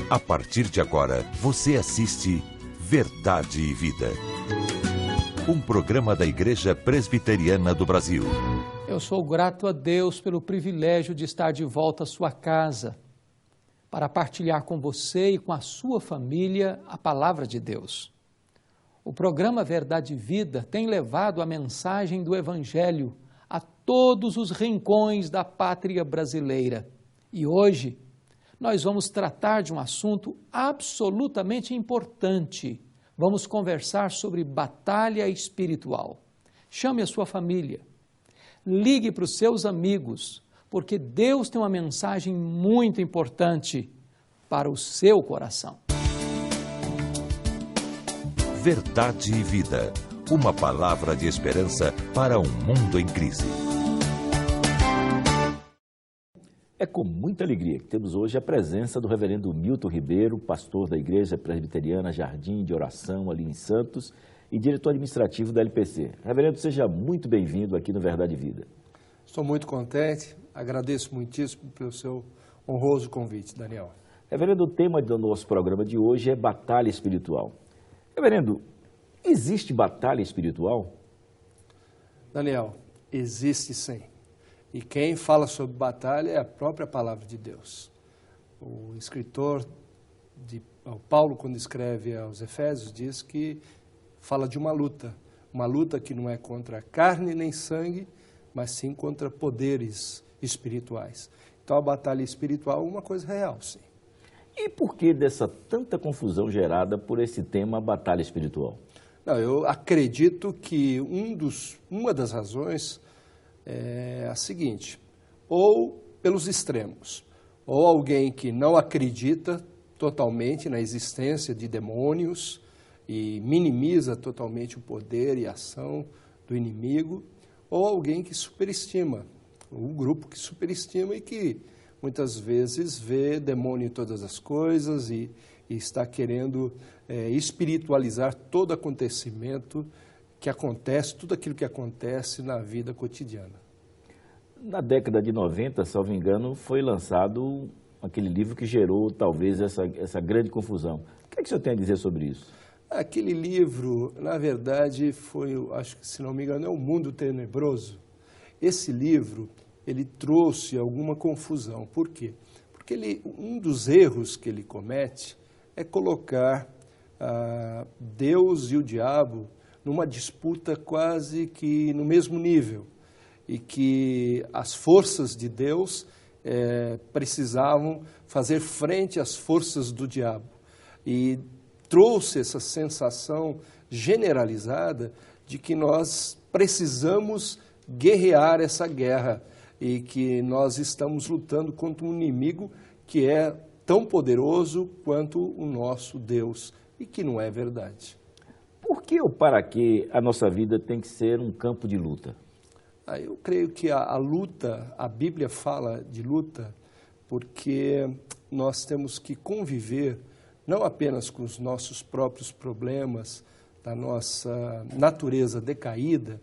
A partir de agora, você assiste Verdade e Vida. Um programa da Igreja Presbiteriana do Brasil. Eu sou grato a Deus pelo privilégio de estar de volta à sua casa, para partilhar com você e com a sua família a palavra de Deus. O programa Verdade e Vida tem levado a mensagem do Evangelho a todos os rincões da pátria brasileira. E hoje nós vamos tratar de um assunto absolutamente importante. Vamos conversar sobre batalha espiritual. Chame a sua família, ligue para os seus amigos, porque Deus tem uma mensagem muito importante para o seu coração. Verdade e Vida. Uma palavra de esperança para um mundo em crise. É com muita alegria que temos hoje a presença do reverendo Milton Ribeiro, pastor da Igreja Presbiteriana Jardim de Oração, ali em Santos, e diretor administrativo da LPC. Reverendo, seja muito bem-vindo aqui no Verdade e Vida. Estou muito contente, agradeço muitíssimo pelo seu honroso convite, Daniel. Reverendo, o tema do nosso programa de hoje é batalha espiritual. Reverendo, existe batalha espiritual? Daniel, existe sim. E quem fala sobre batalha é a própria palavra de Deus. O escritor, Paulo, quando escreve aos Efésios, diz que fala de uma luta que não é contra carne nem sangue, mas sim contra poderes espirituais. Então a batalha espiritual é uma coisa real, sim. E por que dessa tanta confusão gerada por esse tema batalha espiritual? Não, eu acredito que uma das razões é a seguinte: ou pelos extremos, ou alguém que não acredita totalmente na existência de demônios e minimiza totalmente o poder e a ação do inimigo, ou alguém que superestima, um grupo que superestima e que muitas vezes vê demônio em todas as coisas e está querendo espiritualizar todo acontecimento que acontece, tudo aquilo que acontece na vida cotidiana. Na década de 90, salvo engano, foi lançado aquele livro que gerou talvez essa grande confusão. O que é que o senhor tem a dizer sobre isso? Aquele livro, na verdade, acho que se não me engano, é O Mundo Tenebroso. Esse livro, ele trouxe alguma confusão. Por quê? Porque um dos erros que ele comete é colocar Deus e o diabo numa disputa quase que no mesmo nível, e que as forças de Deus precisavam fazer frente às forças do diabo. E trouxe essa sensação generalizada de que nós precisamos guerrear essa guerra e que nós estamos lutando contra um inimigo que é tão poderoso quanto o nosso Deus, e que não é verdade. Por que ou para que a nossa vida tem que ser um campo de luta? Eu creio que a luta, a Bíblia fala de luta, porque nós temos que conviver não apenas com os nossos próprios problemas, da nossa natureza decaída,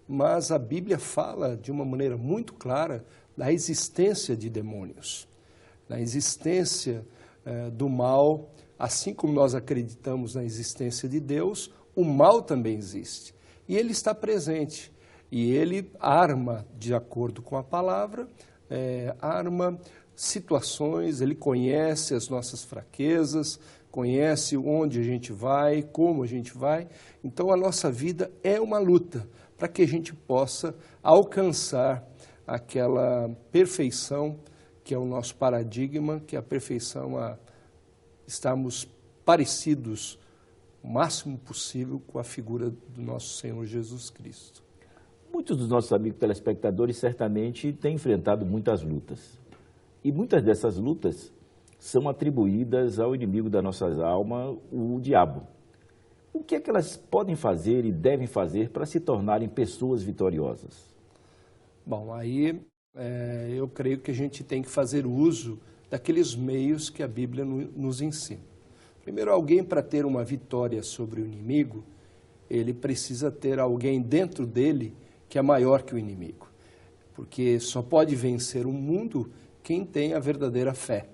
mas a Bíblia fala de uma maneira muito clara da existência de demônios, da existência do mal. Assim como nós acreditamos na existência de Deus, o mal também existe. E ele está presente. E ele arma, de acordo com a palavra, arma situações, ele conhece as nossas fraquezas, conhece onde a gente vai, como a gente vai. Então a nossa vida é uma luta para que a gente possa alcançar aquela perfeição que é o nosso paradigma, que é a perfeição a estarmos parecidos o máximo possível com a figura do nosso Senhor Jesus Cristo. Muitos dos nossos amigos telespectadores certamente têm enfrentado muitas lutas. E muitas dessas lutas são atribuídas ao inimigo da nossa alma, o diabo. O que é que elas podem fazer e devem fazer para se tornarem pessoas vitoriosas? Bom, aí eu creio que a gente tem que fazer uso daqueles meios que a Bíblia nos ensina. Primeiro, alguém para ter uma vitória sobre o inimigo, ele precisa ter alguém dentro dele que é maior que o inimigo. Porque só pode vencer o mundo quem tem a verdadeira fé.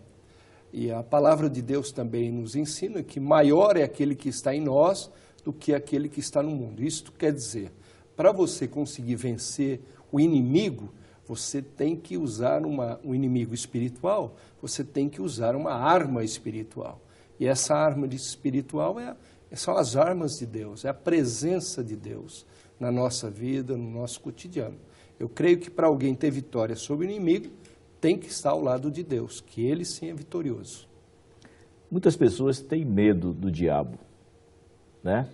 E a palavra de Deus também nos ensina que maior é aquele que está em nós do que aquele que está no mundo. Isto quer dizer, para você conseguir vencer o inimigo, você tem que usar um inimigo espiritual, você tem que usar uma arma espiritual. E essa arma espiritual são as armas de Deus, é a presença de Deus na nossa vida, no nosso cotidiano. Eu creio que para alguém ter vitória sobre o inimigo, tem que estar ao lado de Deus, que ele sim é vitorioso. Muitas pessoas têm medo do diabo, né?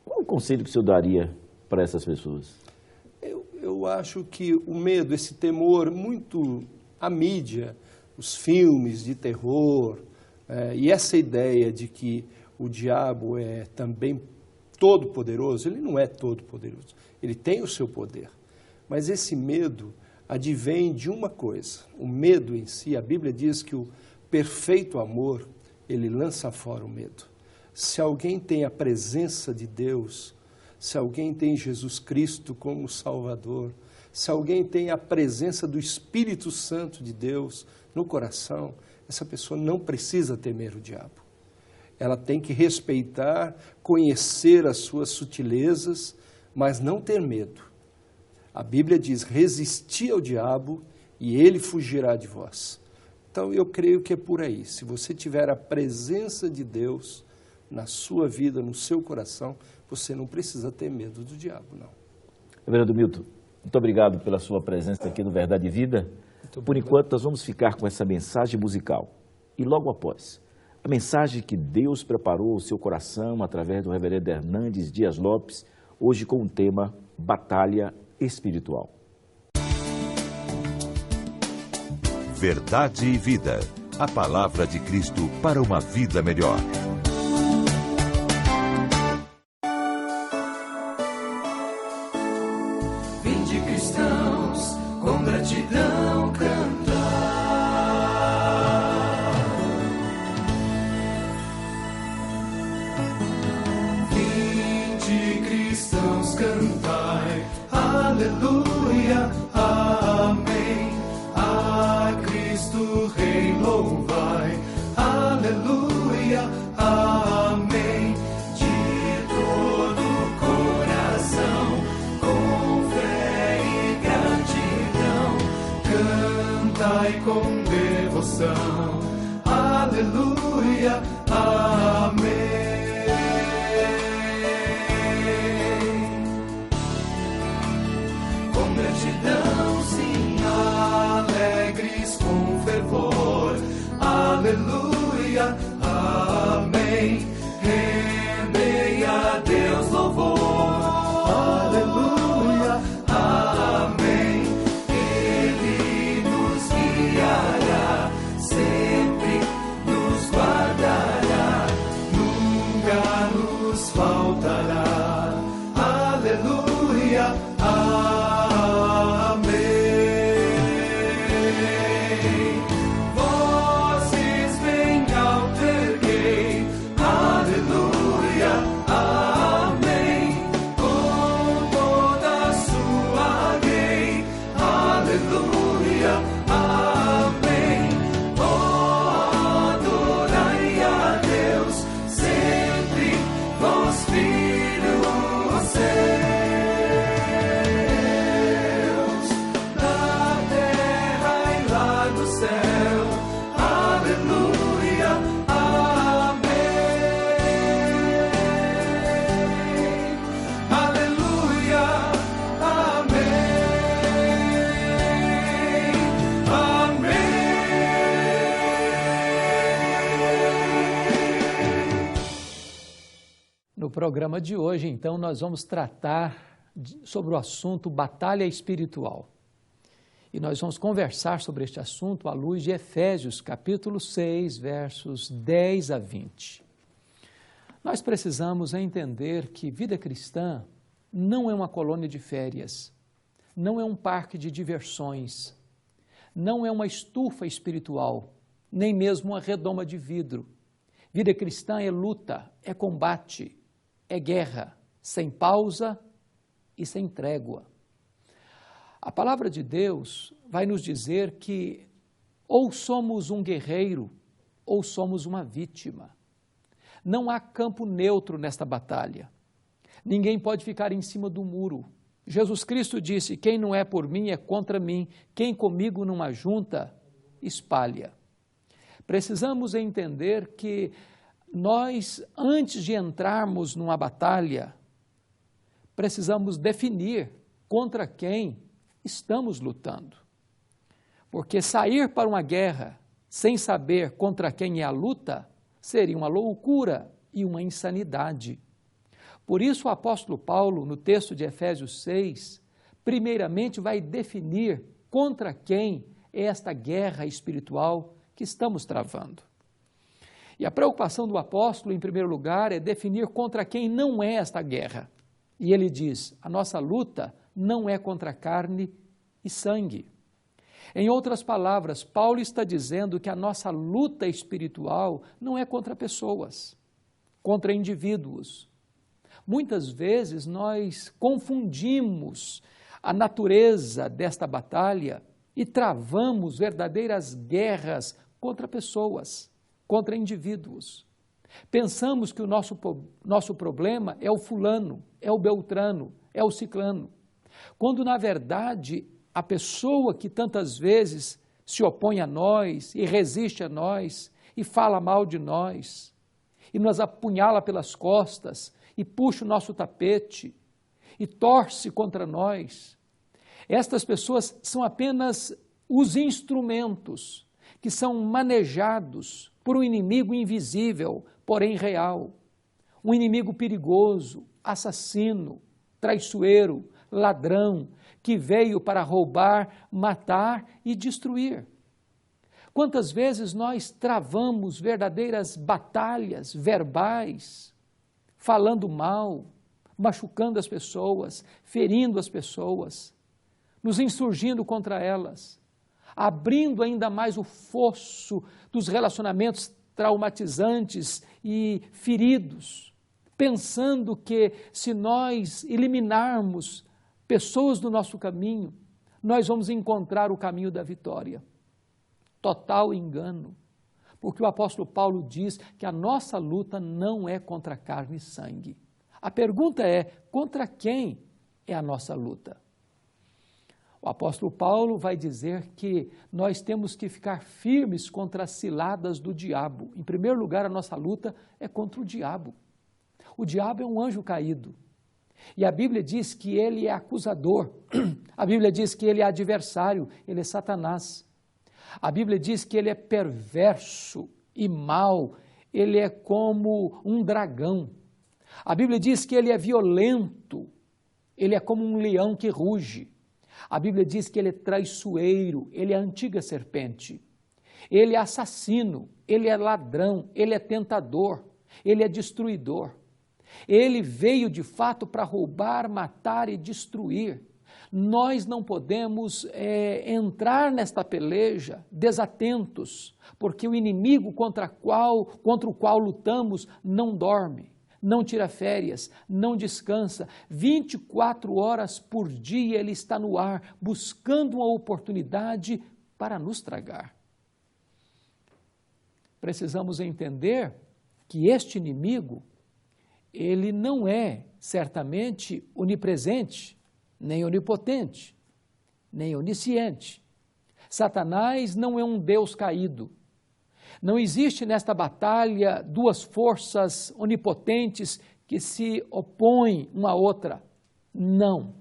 Qual o conselho que o senhor daria para essas pessoas? Eu acho que o medo, esse temor, muito a mídia, os filmes de terror, e essa ideia de que o diabo é também todo-poderoso, ele não é todo-poderoso, ele tem o seu poder. Mas esse medo advém de uma coisa, o medo em si, a Bíblia diz que o perfeito amor, ele lança fora o medo. Se alguém tem a presença de Deus, se alguém tem Jesus Cristo como Salvador, se alguém tem a presença do Espírito Santo de Deus no coração, essa pessoa não precisa temer o diabo. Ela tem que respeitar, conhecer as suas sutilezas, mas não ter medo. A Bíblia diz, resisti ao diabo e ele fugirá de vós. Então eu creio que é por aí. Se você tiver a presença de Deus na sua vida, no seu coração, você não precisa ter medo do diabo, não. Reverendo Milton, muito obrigado pela sua presença aqui no Verdade e Vida. Por enquanto, nós vamos ficar com essa mensagem musical. E logo após, a mensagem que Deus preparou ao seu coração através do reverendo Hernandes Dias Lopes, hoje com o tema Batalha Espiritual. Verdade e Vida. A palavra de Cristo para uma vida melhor. Vinde cristãos, com gratidão cantar. Vinde cristãos, cantai, aleluia, amém. A Cristo Rei louvai, aleluia, amém. De todo o coração, com fé e gratidão, cantai com devoção, aleluia, amém. Com gratidão, sim, alegres com fervor, aleluia, amém. Rendei a Deus louvor, aleluia, amém. Ele nos guiará, sempre nos guardará, nunca nos faltará, aleluia, amém. Vozes bem alto erguei, aleluia, amém. Com toda a sua grei, aleluia, amém. Oh, adorai a Deus, sempre vós filhos seus. Na terra e lá no céu, aleluia, amém. Aleluia, amém. Amém. No programa de hoje, então, nós vamos tratar sobre o assunto batalha espiritual. E nós vamos conversar sobre este assunto à luz de Efésios, capítulo 6, versos 10 a 20. Nós precisamos entender que vida cristã não é uma colônia de férias, não é um parque de diversões, não é uma estufa espiritual, nem mesmo uma redoma de vidro. Vida cristã é luta, é combate, é guerra, sem pausa e sem trégua. A palavra de Deus vai nos dizer que ou somos um guerreiro ou somos uma vítima. Não há campo neutro nesta batalha. Ninguém pode ficar em cima do muro. Jesus Cristo disse: quem não é por mim é contra mim, quem comigo não ajunta, espalha. Precisamos entender que nós, antes de entrarmos numa batalha, precisamos definir contra quem estamos lutando. Porque sair para uma guerra sem saber contra quem é a luta seria uma loucura e uma insanidade. Por isso o apóstolo Paulo, no texto de Efésios 6, primeiramente vai definir contra quem é esta guerra espiritual que estamos travando. E a preocupação do apóstolo, em primeiro lugar, é definir contra quem não é esta guerra. E ele diz: a nossa luta não é contra carne e sangue. Em outras palavras, Paulo está dizendo que a nossa luta espiritual não é contra pessoas, contra indivíduos. Muitas vezes nós confundimos a natureza desta batalha e travamos verdadeiras guerras contra pessoas, contra indivíduos. Pensamos que o nosso problema é o fulano, é o beltrano, é o ciclano, quando na verdade a pessoa que tantas vezes se opõe a nós e resiste a nós e fala mal de nós e nos apunhala pelas costas e puxa o nosso tapete e torce contra nós, estas pessoas são apenas os instrumentos que são manejados por um inimigo invisível, porém real, um inimigo perigoso, assassino, traiçoeiro, ladrão, que veio para roubar, matar e destruir. Quantas vezes nós travamos verdadeiras batalhas verbais, falando mal, machucando as pessoas, ferindo as pessoas, nos insurgindo contra elas, abrindo ainda mais o fosso dos relacionamentos traumatizantes e feridos, pensando que se nós eliminarmos pessoas do nosso caminho, nós vamos encontrar o caminho da vitória. Total engano, porque o apóstolo Paulo diz que a nossa luta não é contra carne e sangue. A pergunta é: contra quem é a nossa luta? O apóstolo Paulo vai dizer que nós temos que ficar firmes contra as ciladas do diabo. Em primeiro lugar, a nossa luta é contra o diabo. O diabo é um anjo caído. E a Bíblia diz que ele é acusador. A Bíblia diz que ele é adversário, ele é Satanás. A Bíblia diz que ele é perverso e mau, ele é como um dragão. A Bíblia diz que ele é violento, ele é como um leão que ruge. A Bíblia diz que ele é traiçoeiro, ele é a antiga serpente. Ele é assassino, ele é ladrão, ele é tentador, ele é destruidor. Ele veio de fato para roubar, matar e destruir. Nós não podemos entrar nesta peleja desatentos, porque o inimigo contra o qual lutamos não dorme, não tira férias, não descansa. 24 horas por dia ele está no ar, buscando uma oportunidade para nos tragar. Precisamos entender que este inimigo, ele não é certamente onipresente, nem onipotente, nem onisciente. Satanás não é um Deus caído. Não existe nesta batalha duas forças onipotentes que se opõem uma à outra. Não.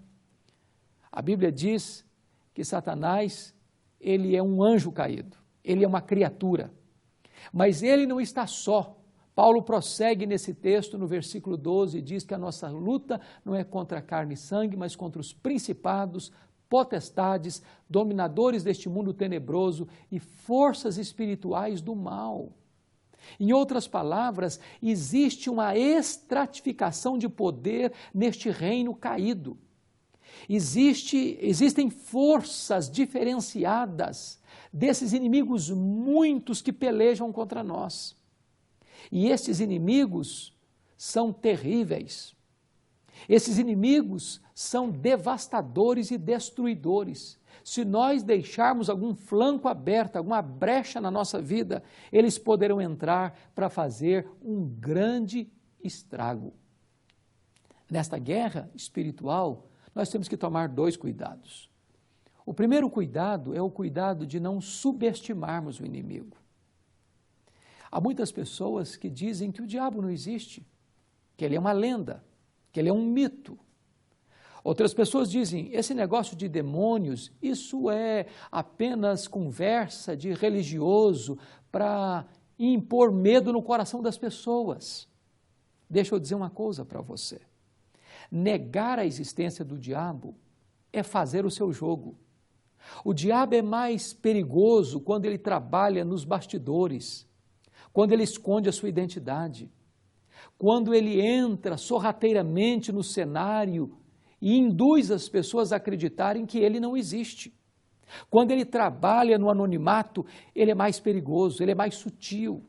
A Bíblia diz que Satanás, ele é um anjo caído, ele é uma criatura. Mas ele não está só. Paulo prossegue nesse texto, no versículo 12, e diz que a nossa luta não é contra carne e sangue, mas contra os principados, potestades, dominadores deste mundo tenebroso e forças espirituais do mal. Em outras palavras, existe uma estratificação de poder neste reino caído. Existem forças diferenciadas desses inimigos muitos que pelejam contra nós. E estes inimigos são terríveis. Esses inimigos são devastadores e destruidores. Se nós deixarmos algum flanco aberto, alguma brecha na nossa vida, eles poderão entrar para fazer um grande estrago. Nesta guerra espiritual, nós temos que tomar 2 cuidados. O primeiro cuidado é o cuidado de não subestimarmos o inimigo. Há muitas pessoas que dizem que o diabo não existe, que ele é uma lenda, que ele é um mito. Outras pessoas dizem, esse negócio de demônios, isso é apenas conversa de religioso para impor medo no coração das pessoas. Deixa eu dizer uma coisa para você. Negar a existência do diabo é fazer o seu jogo. O diabo é mais perigoso quando ele trabalha nos bastidores, quando ele esconde a sua identidade, quando ele entra sorrateiramente no cenário e induz as pessoas a acreditarem que ele não existe. Quando ele trabalha no anonimato, ele é mais perigoso, ele é mais sutil.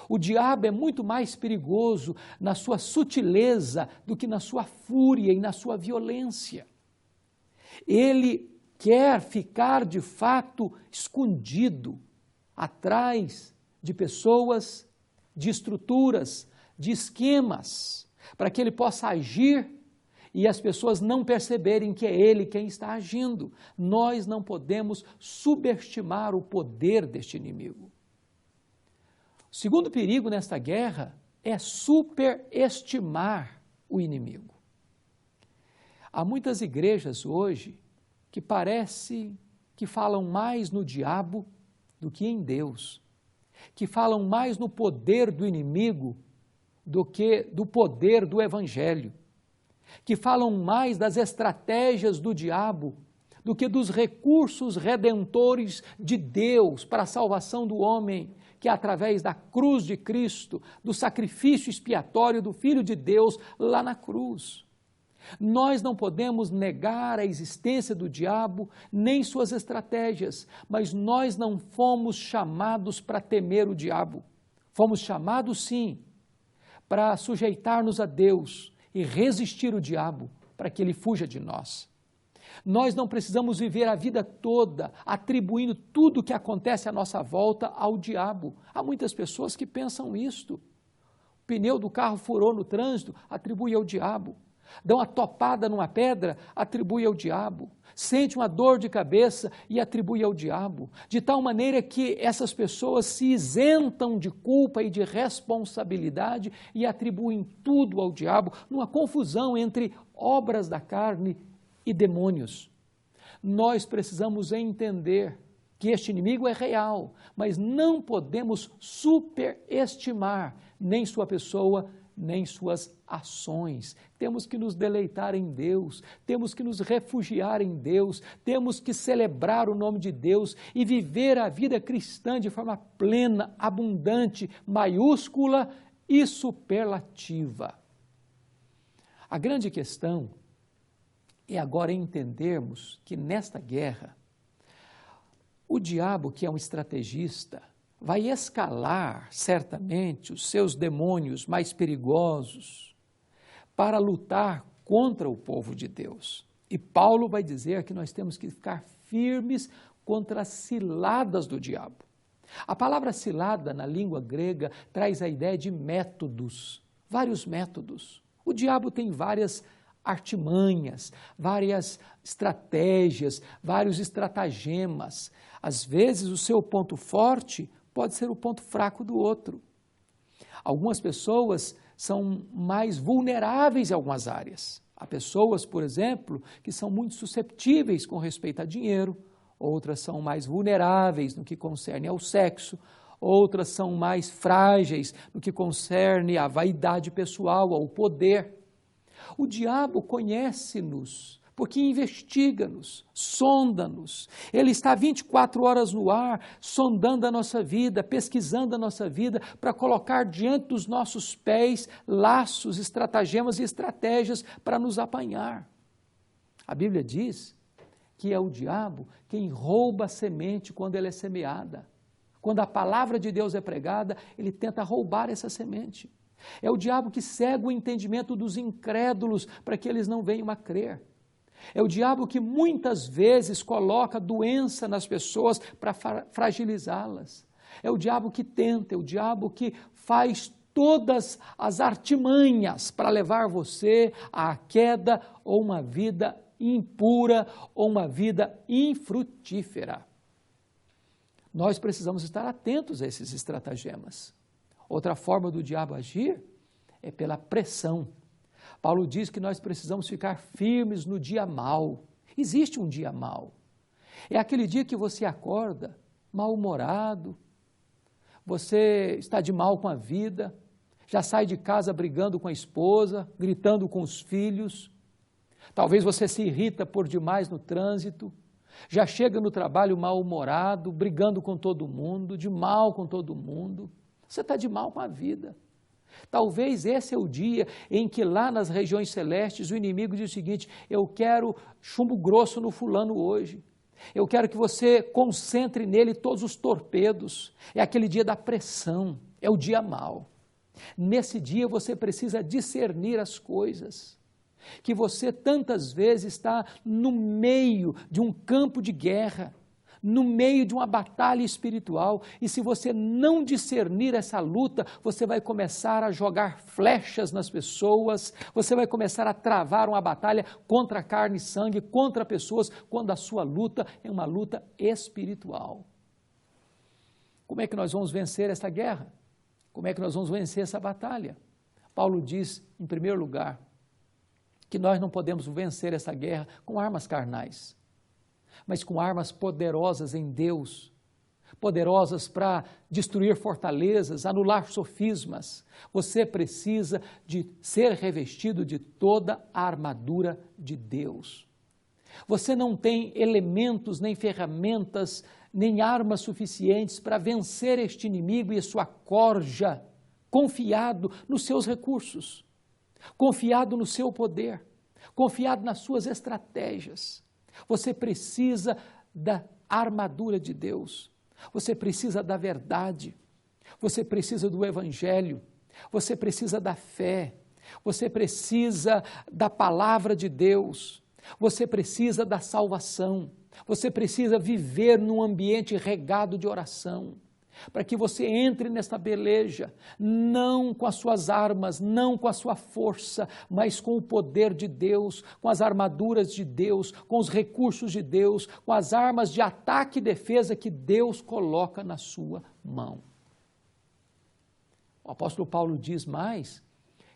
O diabo é muito mais perigoso na sua sutileza do que na sua fúria e na sua violência. Ele quer ficar de fato escondido atrás de pessoas, de estruturas, de esquemas, para que ele possa agir e as pessoas não perceberem que é ele quem está agindo. Nós não podemos subestimar o poder deste inimigo. O segundo perigo nesta guerra é superestimar o inimigo. Há muitas igrejas hoje que parece que falam mais no diabo do que em Deus, que falam mais no poder do inimigo do que do poder do evangelho, que falam mais das estratégias do diabo do que dos recursos redentores de Deus para a salvação do homem, que é através da cruz de Cristo, do sacrifício expiatório do Filho de Deus lá na cruz. Nós não podemos negar a existência do diabo, nem suas estratégias, mas nós não fomos chamados para temer o diabo. Fomos chamados, sim, para sujeitar-nos a Deus e resistir o diabo, para que ele fuja de nós. Nós não precisamos viver a vida toda atribuindo tudo o que acontece à nossa volta ao diabo. Há muitas pessoas que pensam isto. O pneu do carro furou no trânsito, atribui ao diabo. Dá uma topada numa pedra, atribui ao diabo. Sente uma dor de cabeça e atribui ao diabo. De tal maneira que essas pessoas se isentam de culpa e de responsabilidade e atribuem tudo ao diabo, numa confusão entre obras da carne e demônios. Nós precisamos entender que este inimigo é real, mas não podemos superestimar nem sua pessoa, nem suas ações. Temos que nos deleitar em Deus, temos que nos refugiar em Deus, temos que celebrar o nome de Deus e viver a vida cristã de forma plena, abundante, maiúscula e superlativa. A grande questão é agora entendermos que nesta guerra, o diabo, que é um estrategista, vai escalar certamente os seus demônios mais perigosos para lutar contra o povo de Deus. E Paulo vai dizer que nós temos que ficar firmes contra as ciladas do diabo. A palavra cilada na língua grega traz a ideia de métodos, vários métodos. O diabo tem várias artimanhas, várias estratégias, vários estratagemas. Às vezes o seu ponto forte pode ser o ponto fraco do outro. Algumas pessoas são mais vulneráveis em algumas áreas. Há pessoas, por exemplo, que são muito susceptíveis com respeito a dinheiro, outras são mais vulneráveis no que concerne ao sexo, outras são mais frágeis no que concerne à vaidade pessoal, ao poder. O diabo conhece-nos, porque investiga-nos, sonda-nos. Ele está 24 horas no ar, sondando a nossa vida, pesquisando a nossa vida, para colocar diante dos nossos pés laços, estratagemas e estratégias para nos apanhar. A Bíblia diz que é o diabo quem rouba a semente quando ela é semeada. Quando a palavra de Deus é pregada, ele tenta roubar essa semente. É o diabo que cega o entendimento dos incrédulos para que eles não venham a crer. É o diabo que muitas vezes coloca doença nas pessoas para fragilizá-las. É o diabo que tenta, é o diabo que faz todas as artimanhas para levar você à queda ou uma vida impura ou uma vida infrutífera. Nós precisamos estar atentos a esses estratagemas. Outra forma do diabo agir é pela pressão. Paulo diz que nós precisamos ficar firmes no dia mau. Existe um dia mau. É aquele dia que você acorda mal-humorado, você está de mal com a vida, já sai de casa brigando com a esposa, gritando com os filhos. Talvez você se irrita por demais no trânsito, já chega no trabalho mal-humorado, brigando com todo mundo, de mal com todo mundo. Você está de mal com a vida. Talvez esse é o dia em que lá nas regiões celestes o inimigo diz o seguinte: eu quero chumbo grosso no fulano hoje. Eu quero que você concentre nele todos os torpedos. É aquele dia da pressão, é o dia mau. Nesse dia você precisa discernir as coisas. Que você tantas vezes está no meio de um campo de guerra, no meio de uma batalha espiritual, e se você não discernir essa luta, você vai começar a jogar flechas nas pessoas, você vai começar a travar uma batalha contra carne e sangue, contra pessoas, quando a sua luta é uma luta espiritual. Como é que nós vamos vencer essa guerra? Como é que nós vamos vencer essa batalha? Paulo diz, em primeiro lugar, que nós não podemos vencer essa guerra com armas carnais, mas com armas poderosas em Deus, poderosas para destruir fortalezas, anular sofismas. Você precisa de ser revestido de toda a armadura de Deus. Você não tem elementos, nem ferramentas, nem armas suficientes para vencer este inimigo e sua corja, confiado nos seus recursos, confiado no seu poder, confiado nas suas estratégias. Você precisa da armadura de Deus, você precisa da verdade, você precisa do Evangelho, você precisa da fé, você precisa da palavra de Deus, você precisa da salvação, você precisa viver num ambiente regado de oração, para que você entre nesta peleja, não com as suas armas, não com a sua força, mas com o poder de Deus, com as armaduras de Deus, com os recursos de Deus, com as armas de ataque e defesa que Deus coloca na sua mão. O apóstolo Paulo diz mais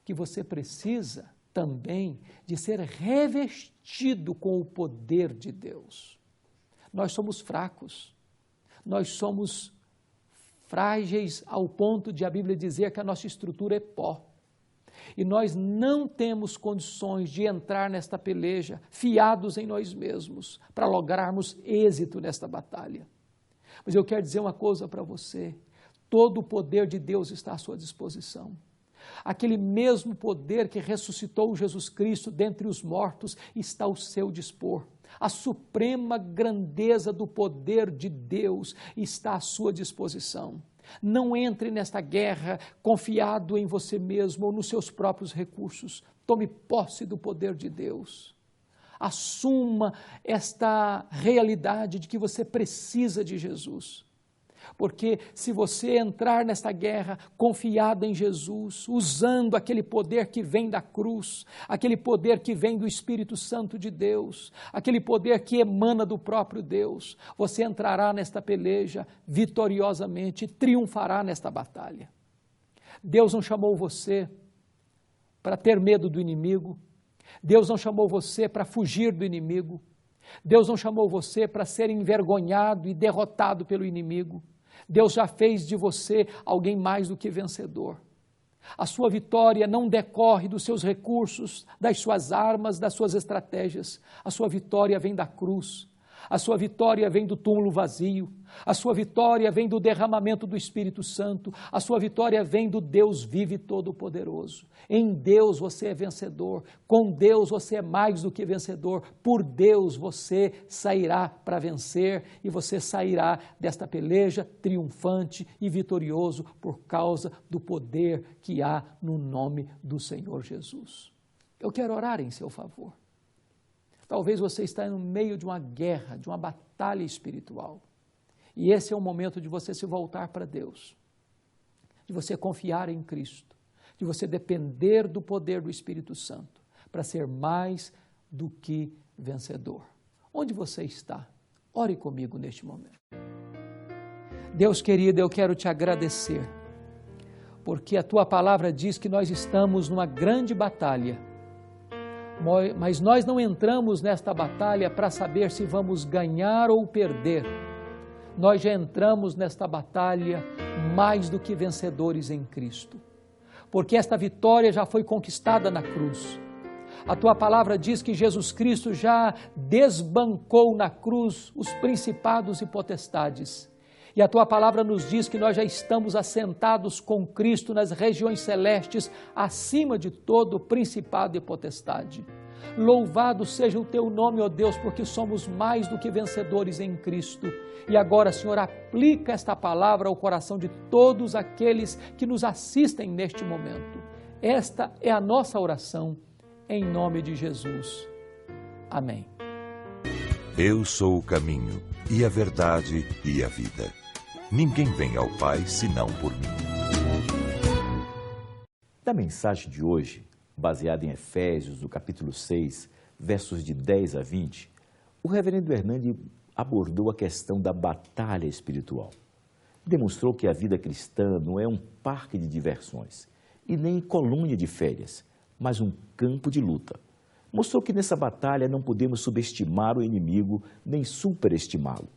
que você precisa também de ser revestido com o poder de Deus. Nós somos fracos, nós somos frágeis ao ponto de a Bíblia dizer que a nossa estrutura é pó. E nós não temos condições de entrar nesta peleja fiados em nós mesmos para lograrmos êxito nesta batalha. Mas eu quero dizer uma coisa para você: todo o poder de Deus está à sua disposição. Aquele mesmo poder que ressuscitou Jesus Cristo dentre os mortos está ao seu dispor. A suprema grandeza do poder de Deus está à sua disposição. Não entre nesta guerra confiado em você mesmo ou nos seus próprios recursos. Tome posse do poder de Deus. Assuma esta realidade de que você precisa de Jesus. Porque se você entrar nesta guerra confiado em Jesus, usando aquele poder que vem da cruz, aquele poder que vem do Espírito Santo de Deus, aquele poder que emana do próprio Deus, você entrará nesta peleja vitoriosamente, triunfará nesta batalha. Deus não chamou você para ter medo do inimigo, Deus não chamou você para fugir do inimigo, Deus não chamou você para ser envergonhado e derrotado pelo inimigo. Deus já fez de você alguém mais do que vencedor. A sua vitória não decorre dos seus recursos, das suas armas, das suas estratégias. A sua vitória vem da cruz. A sua vitória vem do túmulo vazio. A sua vitória vem do derramamento do Espírito Santo. A sua vitória vem do Deus vivo e todo-poderoso. Em Deus você é vencedor. Com Deus você é mais do que vencedor. Por Deus você sairá para vencer e você sairá desta peleja triunfante e vitorioso por causa do poder que há no nome do Senhor Jesus. Eu quero orar em seu favor. Talvez você está no meio de uma guerra, de uma batalha espiritual. E esse é o momento de você se voltar para Deus, de você confiar em Cristo, de você depender do poder do Espírito Santo para ser mais do que vencedor. Onde você está? Ore comigo neste momento. Deus querido, eu quero te agradecer, porque a tua palavra diz que nós estamos numa grande batalha, mas nós não entramos nesta batalha para saber se vamos ganhar ou perder. Nós já entramos nesta batalha mais do que vencedores em Cristo, porque esta vitória já foi conquistada na cruz. A tua palavra diz que Jesus Cristo já desbancou na cruz os principados e potestades. E a tua palavra nos diz que nós já estamos assentados com Cristo nas regiões celestes, acima de todo principado e potestade. Louvado seja o teu nome, ó Deus, porque somos mais do que vencedores em Cristo. E agora, Senhor, aplica esta palavra ao coração de todos aqueles que nos assistem neste momento. Esta é a nossa oração, em nome de Jesus. Amém. Eu sou o caminho, e a verdade, e a vida. Ninguém vem ao Pai senão por mim. Na mensagem de hoje, baseada em Efésios, no capítulo 6, versos de 10 a 20, o reverendo Hernandes abordou a questão da batalha espiritual. Demonstrou que a vida cristã não é um parque de diversões e nem colônia de férias, mas um campo de luta. Mostrou que nessa batalha não podemos subestimar o inimigo nem superestimá-lo.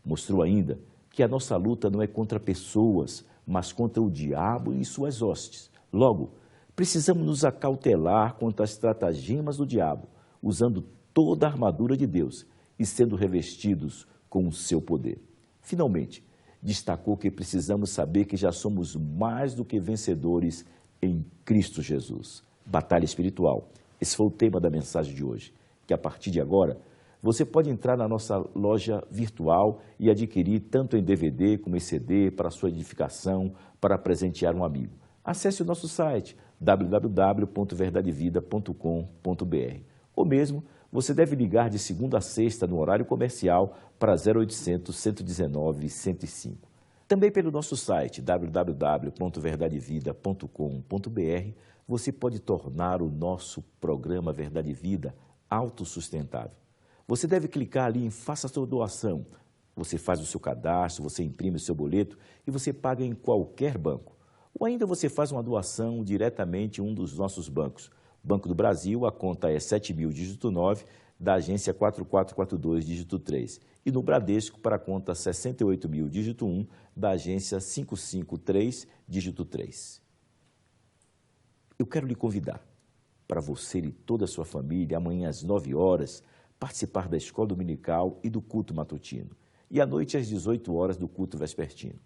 Mostrou ainda que a nossa luta não é contra pessoas, mas contra o diabo e suas hostes. Logo, precisamos nos acautelar contra as estratagemas do diabo, usando toda a armadura de Deus e sendo revestidos com o seu poder. Finalmente, destacou que precisamos saber que já somos mais do que vencedores em Cristo Jesus. Batalha espiritual. Esse foi o tema da mensagem de hoje, que a partir de agora, você pode entrar na nossa loja virtual e adquirir tanto em DVD como em CD para sua edificação, para presentear um amigo. Acesse o nosso site www.verdadevida.com.br ou mesmo você deve ligar de segunda a sexta no horário comercial para 0800 119 105. Também pelo nosso site www.verdadevida.com.br você pode tornar o nosso programa Verdade e Vida autossustentável. Você deve clicar ali em Faça sua doação. Você faz o seu cadastro, você imprime o seu boleto e você paga em qualquer banco. Ou ainda você faz uma doação diretamente em um dos nossos bancos. Banco do Brasil, a conta é 7.000, dígito 9, da agência 4442, dígito 3. E no Bradesco, para a conta 68.000, dígito 1, da agência 553, dígito 3. Eu quero lhe convidar para você e toda a sua família, amanhã às 9 horas, participar da escola dominical e do culto matutino. E à noite às 18 horas do culto vespertino.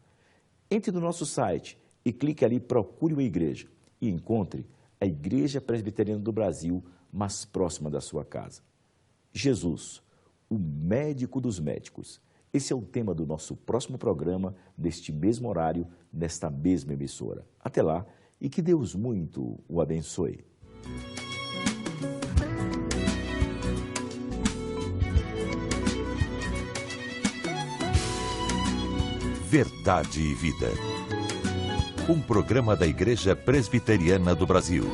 Entre no nosso site e clique ali, procure uma igreja e encontre a Igreja Presbiteriana do Brasil mais próxima da sua casa. Jesus, o médico dos médicos. Esse é o tema do nosso próximo programa, neste mesmo horário, nesta mesma emissora. Até lá e que Deus muito o abençoe. Verdade e Vida. Um programa da Igreja Presbiteriana do Brasil.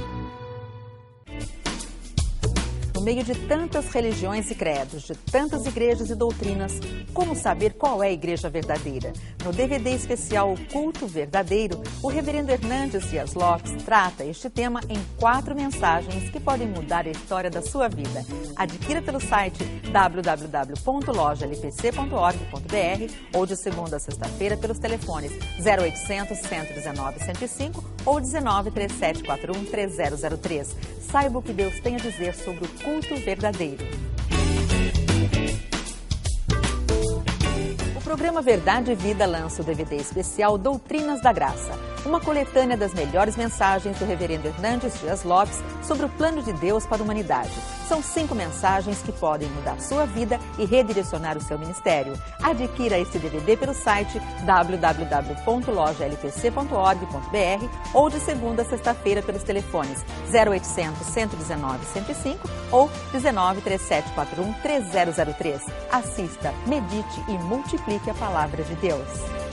No meio de tantas religiões e credos, de tantas igrejas e doutrinas, como saber qual é a igreja verdadeira? No DVD especial O Culto Verdadeiro, o reverendo Hernandes Dias Lopes trata este tema em 4 mensagens que podem mudar a história da sua vida. Adquira pelo site www.lojalpc.org.br ou de segunda a sexta-feira pelos telefones 0800 119 105 ou 19 3741 3003. Saiba o que Deus tem a dizer sobre o culto verdadeiro. programa Verdade e Vida lança o DVD especial Doutrinas da Graça, uma coletânea das melhores mensagens do reverendo Hernandes Dias Lopes sobre o plano de Deus para a humanidade. São 5 mensagens que podem mudar sua vida e redirecionar o seu ministério. Adquira este DVD pelo site www.lojalpc.org.br ou de segunda a sexta-feira pelos telefones 0800 119 105 ou 19 3741 3003. Assista, medite e multiplique a palavra de Deus.